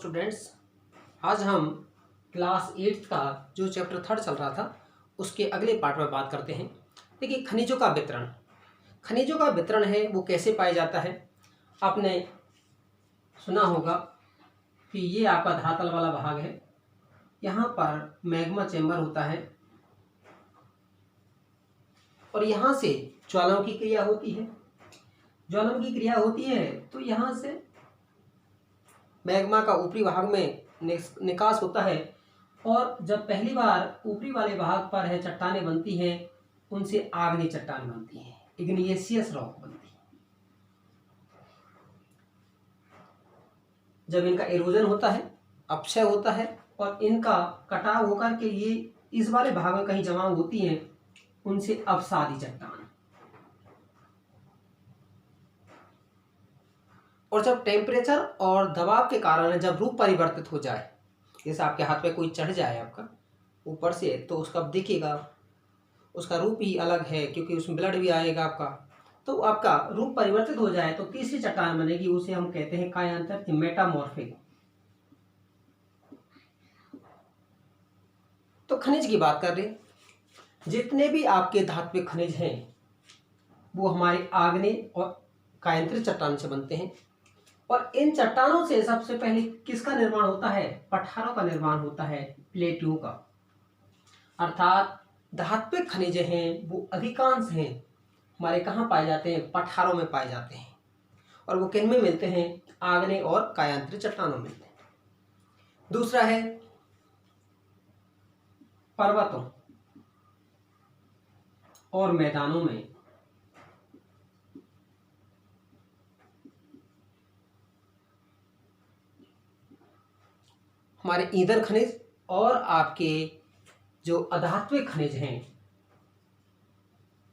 Students, आज हम class 8 का जो चैप्टर 3 चल रहा था उसके अगले पार्ट में बात करते हैं। देखिए, खनिजों का वितरण है वो कैसे पाया जाता है। आपने सुना होगा कि ये आपका धरातल वाला भाग है, यहाँ पर मैग्मा चेंबर होता है और यहाँ से ज्वालामुखी क्रिया होती है। तो यहाँ से मैग्मा का ऊपरी भाग में निकास होता है और जब पहली बार ऊपरी वाले भाग पर है चट्टानें बनती हैं, उनसे आग्नेय चट्टान बनती हैं, इग्नियसियस रॉक बनती है। जब इनका इरोजन होता है, अपक्षय होता है और इनका कटाव होकर के ये इस वाले भाग में कहीं जमा होती हैं, उनसे अवसादी चट्टान। और जब टेम्परेचर और दबाव के कारण जब रूप परिवर्तित हो जाए, जैसे आपके हाथ पे कोई चढ़ जाए आपका ऊपर से, तो उसका दिखेगा, उसका रूप ही अलग है क्योंकि उसमें ब्लड भी आएगा आपका। तो आपका रूप परिवर्तित हो जाए तो तीसरी चट्टान बनेगी, उसे हम कहते हैं कायांतर मेटामॉर्फिक। तो खनिज की बात कर रहे, जितने भी आपके धात्विक खनिज हैं वो हमारे आग्नेय और कायांतरित चट्टान से बनते हैं और इन चट्टानों से सबसे पहले किसका निर्माण होता है? पठारों का निर्माण होता है, प्लेटों का। अर्थात धात्विक खनिज हैं वो अधिकांश हैं हमारे कहाँ पाए जाते हैं? पठारों में पाए जाते हैं। और वो किन में मिलते हैं? आग्नेय और कायांतरित चट्टानों में मिलते हैं। दूसरा है पर्वतों और मैदानों में। हमारे ईंधन खनिज और आपके जो अधात्विक खनिज हैं,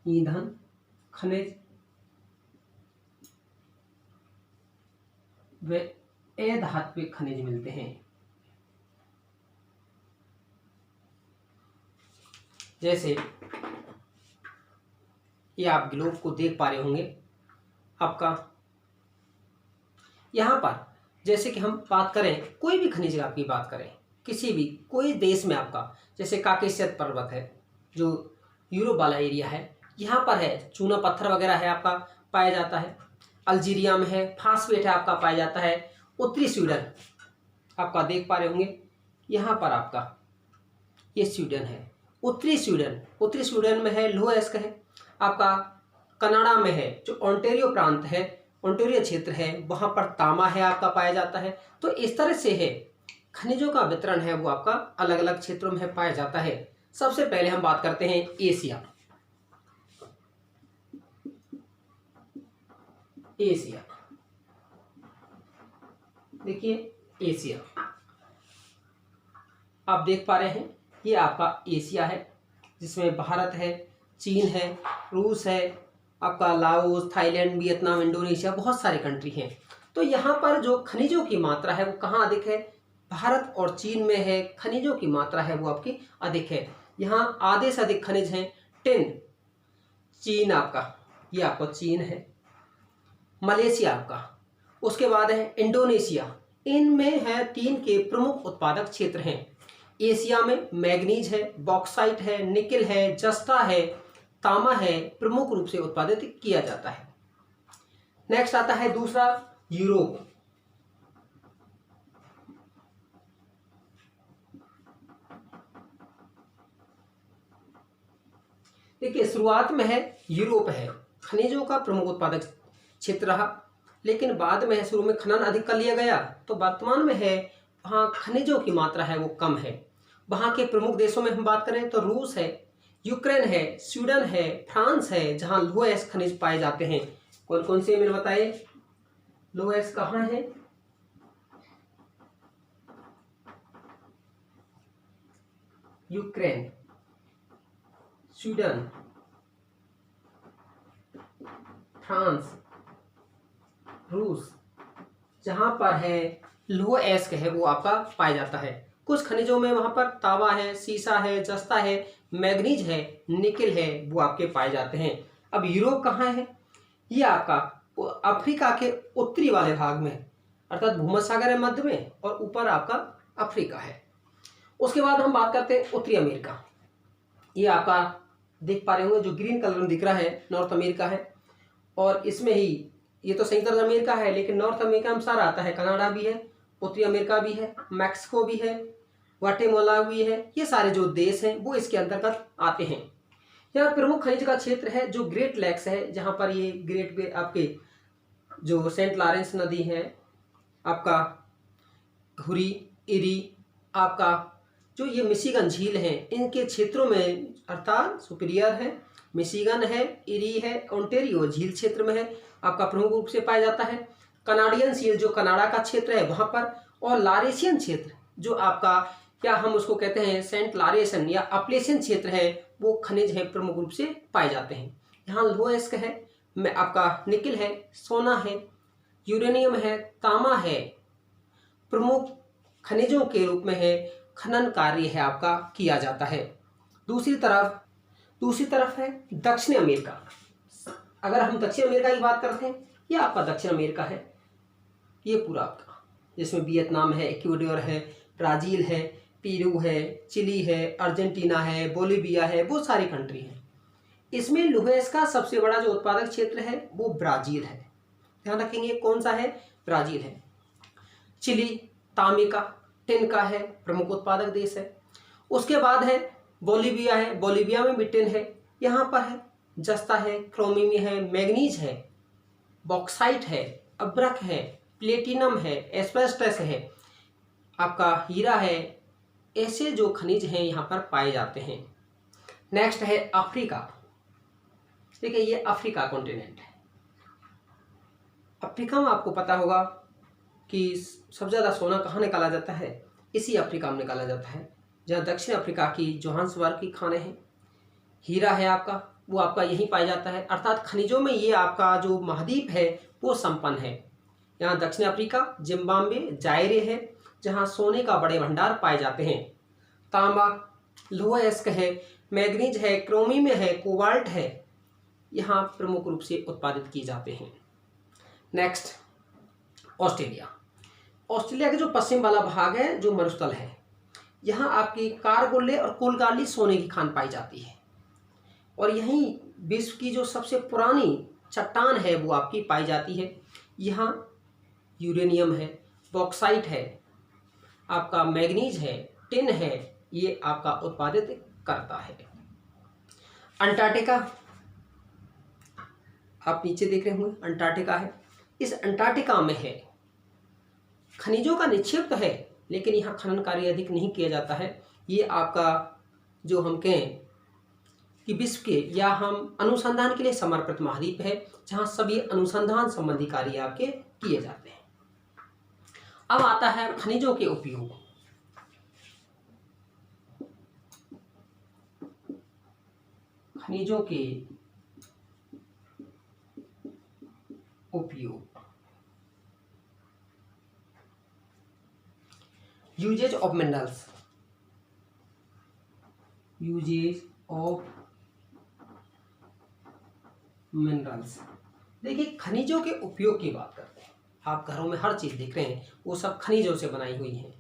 ईंधन खनिज वे अधात्विक खनिज मिलते हैं। जैसे ये आप ग्लोब को देख पा रहे होंगे आपका, यहाँ पर जैसे कि हम बात करें कोई भी खनिज की बात करें किसी भी कोई देश में, आपका जैसे काकेशस पर्वत है जो यूरोप वाला एरिया है, यहाँ पर है चूना पत्थर वगैरह है आपका पाया जाता है। अल्जीरिया में है फास्फेट है आपका पाया जाता है। उत्तरी स्वीडन आपका देख पा रहे होंगे, यहाँ पर आपका ये स्वीडन है। उत्तरी स्वीडन में है लोएस्क है आपका। कनाडा में है जो ओंटारियो प्रांत है, ओंटारियो क्षेत्र है, वहाँ पर तांबा है आपका पाया जाता है। तो इस तरह से है खनिजों का वितरण है वो आपका अलग अलग क्षेत्रों में पाया जाता है। सबसे पहले हम बात करते हैं एशिया। देखिए एशिया आप देख पा रहे हैं, ये आपका एशिया है जिसमें भारत है, चीन है, रूस है, आपका लाओस, थाईलैंड, वियतनाम, इंडोनेशिया, बहुत सारे कंट्री हैं। तो यहाँ पर जो खनिजों की मात्रा है वो कहाँ अधिक है? भारत और चीन में है। खनिजों की मात्रा है वो आपकी अधिक है। यहाँ आधे से अधिक खनिज हैं। टिन चीन आपका, ये आपका चीन है। मलेशिया आपका, उसके बाद है इंडोनेशिया। इनमें है 3 के प्रमुख उत्पादक क्षेत्र हैं। एशिया में मैग्नीज है, बॉक्साइट है, निकेल है, जस्ता है, तांबा है, प्रमुख रूप से उत्पादित किया जाता है। नेक्स्ट आता है दूसरा यूरोप। देखिए शुरुआत में है यूरोप है खनिजों का प्रमुख उत्पादक क्षेत्र रहा, लेकिन बाद में शुरू में खनन अधिक कर लिया गया, तो वर्तमान में है वहाँ खनिजों की मात्रा है वो कम है। वहाँ के प्रमुख देशों में हम बात करें तो रूस है, यूक्रेन है, स्वीडन है, फ्रांस है, जहाँ लोएस्क खनिज पाए जाते हैं। कौन कौन से मैंने बताए? लोएस्क कहाँ है? यूक्रेन, स्वीडन, फ्रांस, रूस, जहां पर है लोएस्क है वो आपका पाया जाता है। कुछ खनिजों में वहां पर तांबा है, सीसा है, जस्ता है, मैग्नीज है, निकेल है, वो आपके पाए जाते हैं। अब यूरोप कहाँ है? ये आपका अफ्रीका के उत्तरी वाले भाग में, अर्थात भूमध्य सागर है मध्य में और ऊपर आपका अफ्रीका है। उसके बाद हम बात करते हैं उत्तरी अमेरिका। ये आपका देख पा रहे होंगे जो ग्रीन कलर में दिख रहा है नॉर्थ अमेरिका है, और इसमें ही ये तो संयुक्त राज्य अमेरिका है, लेकिन नॉर्थ अमेरिका में सारा आता है। कनाडा भी है, उत्तरी अमेरिका भी है, मैक्सिको भी है, ग्वाटेमाला भी है। ये सारे जो देश हैं वो इसके अंतर्गत आते हैं। यहाँ प्रमुख खनिज का क्षेत्र है जो ग्रेट लेक्स है, जहाँ पर ये ग्रेट पे आपके जो सेंट लॉरेंस नदी है, आपका हुरी, इरी, आपका जो ये मिशिगन झील है, इनके क्षेत्रों में अर्थात सुपीरियर है, मिशिगन है, इरी है, ओंटेरियो झील क्षेत्र में है, आपका प्रमुख रूप से पाया जाता है। कनाडियन सील जो कनाडा का क्षेत्र है वहाँ पर, और लारेशियन क्षेत्र जो आपका क्या हम उसको कहते हैं सेंट लॉरेंस या अपलेशियन क्षेत्र है, वो खनिज है प्रमुख रूप से पाए जाते हैं। यहाँ लोहेस्क है, में आपका निकिल है, सोना है, यूरेनियम है, तांबा है, प्रमुख खनिजों के रूप में है, खनन कार्य है आपका किया जाता है। दूसरी तरफ है दक्षिण अमेरिका। अगर हम दक्षिण अमेरिका की बात करते हैं, ये आपका दक्षिण अमेरिका है, ये पूरा आपका, जिसमें वियतनाम है, इक्वाडोर है, ब्राज़ील है, पेरू है, चिली है, अर्जेंटीना है, बोलिविया है, बहुत सारी कंट्री हैं। इसमें लोहेस का सबसे बड़ा जो उत्पादक क्षेत्र है वो ब्राज़ील है। ध्यान रखेंगे कौन सा है, ब्राज़ील है। चिली तांबे का, टिन का है, प्रमुख उत्पादक देश है। उसके बाद है बोलिविया है, बोलिविया में भी टिन है। यहाँ पर है जस्ता है, क्रोमियम है, मैग्नीज है, बॉक्साइट है, अब्रक है, प्लेटिनम है, एस्बेस्टस है, आपका हीरा है। ऐसे जो खनिज हैं यहाँ पर पाए जाते हैं। नेक्स्ट है अफ्रीका। देखिए ये अफ्रीका कॉन्टिनेंट है। अफ्रीका में आपको पता होगा कि सबसे ज़्यादा सोना कहाँ निकाला जाता है, इसी अफ्रीका में निकाला जाता है, जहाँ दक्षिण अफ्रीका की जोहान्सबर्ग की खाने हैं। हीरा है आपका, वो आपका यहीं पाया जाता है। अर्थात खनिजों में ये आपका जो महाद्वीप है वो संपन्न है। यहाँ दक्षिण अफ्रीका, जिम्बाब्वे, जायरे है, जहाँ सोने का बड़े भंडार पाए जाते हैं। तांबा, लोहेस्क है, मैग्नीज है, क्रोमियम है, कोबाल्ट है, यहाँ प्रमुख रूप से उत्पादित किए जाते हैं। Next Australia. ऑस्ट्रेलिया का जो पश्चिम वाला भाग है जो मरुस्थल है, यहाँ आपकी कारगोले और कोलगाली सोने की खान पाई जाती है, और यहीं विश्व की जो सबसे पुरानी चट्टान है वो आपकी पाई जाती है। यहाँ यूरेनियम है, बॉक्साइट है, आपका मैग्नीज है, टिन है, ये आपका उत्पादित करता है। अंटार्कटिका आप नीचे देख रहे होंगे, अंटार्कटिका है। इस अंटार्कटिका में है खनिजों का निक्षेप तो है, लेकिन यहाँ खनन कार्य अधिक नहीं किया जाता है। ये आपका जो हम कहें कि विश्व के या हम अनुसंधान के लिए समर्पित महाद्वीप है, जहाँ सभी अनुसंधान संबंधी कार्य आपके किए जाते हैं। अब आता है खनिजों के उपयोग। खनिजों के उपयोग, uses of minerals. Uses of minerals. देखिए खनिजों के उपयोग की बात करते हैं। आप घरों में हर चीज़ देख रहे हैं वो सब खनिजों से बनाई हुई हैं।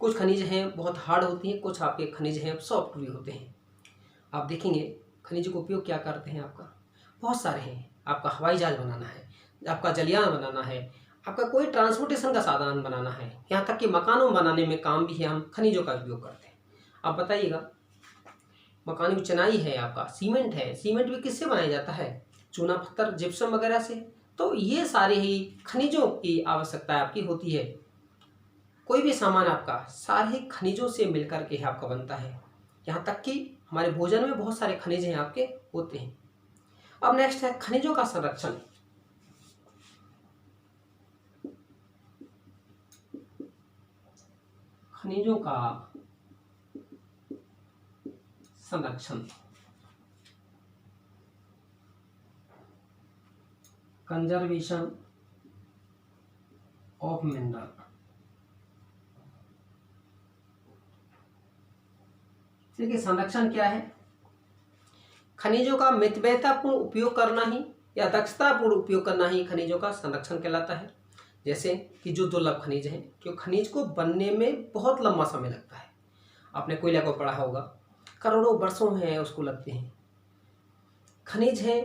कुछ खनिज हैं बहुत हार्ड होती हैं, कुछ आपके खनिज हैं सॉफ्ट भी होते हैं। आप देखेंगे खनिजों का उपयोग क्या करते हैं, आपका बहुत सारे हैं। आपका हवाई जहाज बनाना है, आपका जलयान बनाना है, आपका कोई ट्रांसपोर्टेशन का साधन बनाना है, यहाँ तक कि मकानों बनाने में काम भी है हम खनिजों का उपयोग करते हैं। आप बताइएगा, मकान की चिनाई है, आपका सीमेंट है, सीमेंट भी किससे बनाया जाता है, चूना पत्थर जिप्सम वगैरह से। तो ये सारे ही खनिजों की आवश्यकता आपकी होती है। कोई भी सामान आपका सारे खनिजों से मिलकर के आपका बनता है। यहाँ तक कि हमारे भोजन में बहुत सारे खनिज हैं आपके होते हैं। अब नेक्स्ट है खनिजों का संरक्षण। खनिजों का संरक्षण, कंजर्वेशन ऑफ मिनरल। देखिए संरक्षण क्या है, खनिजों का मितव्ययतापूर्ण उपयोग करना ही या दक्षतापूर्ण उपयोग करना ही खनिजों का संरक्षण कहलाता है। जैसे कि जो दुर्लभ खनिज हैं, क्यों खनिज को बनने में बहुत लंबा समय लगता है। आपने कोयला को पढ़ा होगा, करोड़ों वर्षों हैं उसको लगते हैं। खनिज है,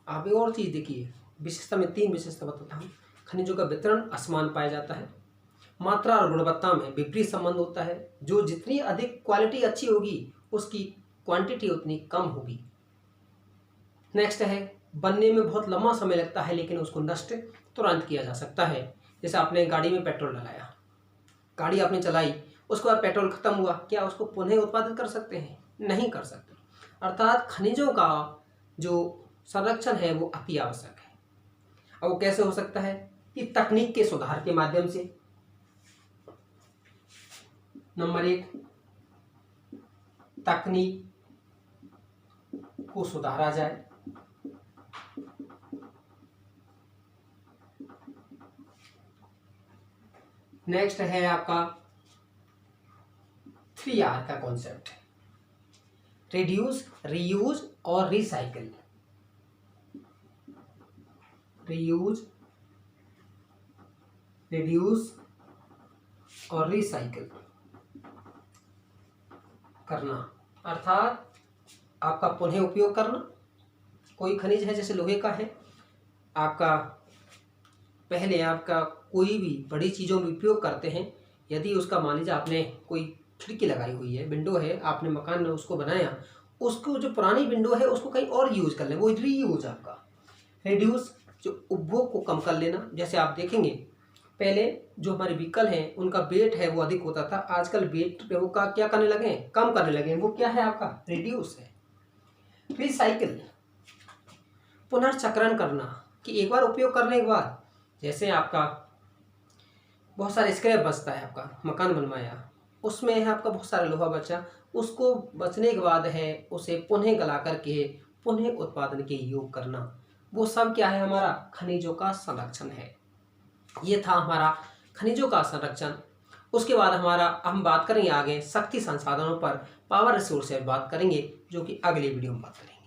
आप एक और चीज़ देखिए, विशेषता में 3 विशेषता बताता हूँ। खनिजों का वितरण असमान पाया जाता है, मात्रा और गुणवत्ता में विपरीत संबंध होता है। जो जितनी अधिक क्वालिटी अच्छी होगी उसकी क्वांटिटी उतनी कम होगी। नेक्स्ट है, बनने में बहुत लंबा समय लगता है लेकिन उसको नष्ट तुरंत किया जा सकता है। जैसे आपने गाड़ी में पेट्रोल डलाया, गाड़ी आपने चलाई, उसके बाद पेट्रोल खत्म हुआ, क्या उसको पुनः उत्पादित कर सकते हैं? नहीं कर सकते। अर्थात खनिजों का जो संरक्षण है वो अति आवश्यक है। अब वो कैसे हो सकता है? कि तकनीक के सुधार के माध्यम से। नंबर 1, तकनीक को सुधारा जाए। नेक्स्ट है आपका 3R का कॉन्सेप्ट, रिड्यूस, रीयूज और रिसाइकिल। रीयूज, रिड्यूस और रिसाइकिल करना, अर्थात आपका पुनः उपयोग करना। कोई खनिज है जैसे लोहे का है, आपका पहले आपका कोई भी बड़ी चीज़ों में उपयोग करते हैं, यदि उसका मान लीजिए आपने कोई खिड़की लगाई हुई है, विंडो है, आपने मकान में उसको बनाया, उसको जो पुरानी विंडो है उसको कहीं और यूज कर लें, वो रीयूज आपका। रिड्यूस, जो उपभोग को कम कर लेना। जैसे आप देखेंगे पहले जो हमारे व्हीकल हैं उनका वेट है वो अधिक होता था, आजकल वेट वो का क्या करने लगे हैं? कम करने लगे हैं। वो क्या है आपका? रिड्यूस है। रिसाइकिल, पुनर्चक्रण करना, कि एक बार उपयोग करने के बाद, जैसे आपका बहुत सारे स्क्रैप बचता है, आपका मकान बनवाया, उसमें है आपका बहुत सारा लोहा बचा, उसको बचने के बाद है उसे पुनः गला करके पुनः उत्पादन के योग करना। वो सब क्या है? हमारा खनिजों का संरक्षण है। ये था हमारा खनिजों का संरक्षण। उसके बाद हम बात करेंगे आगे शक्ति संसाधनों पर, पावर रिसोर्स पर बात करेंगे, जो कि अगले वीडियो में बात करेंगे।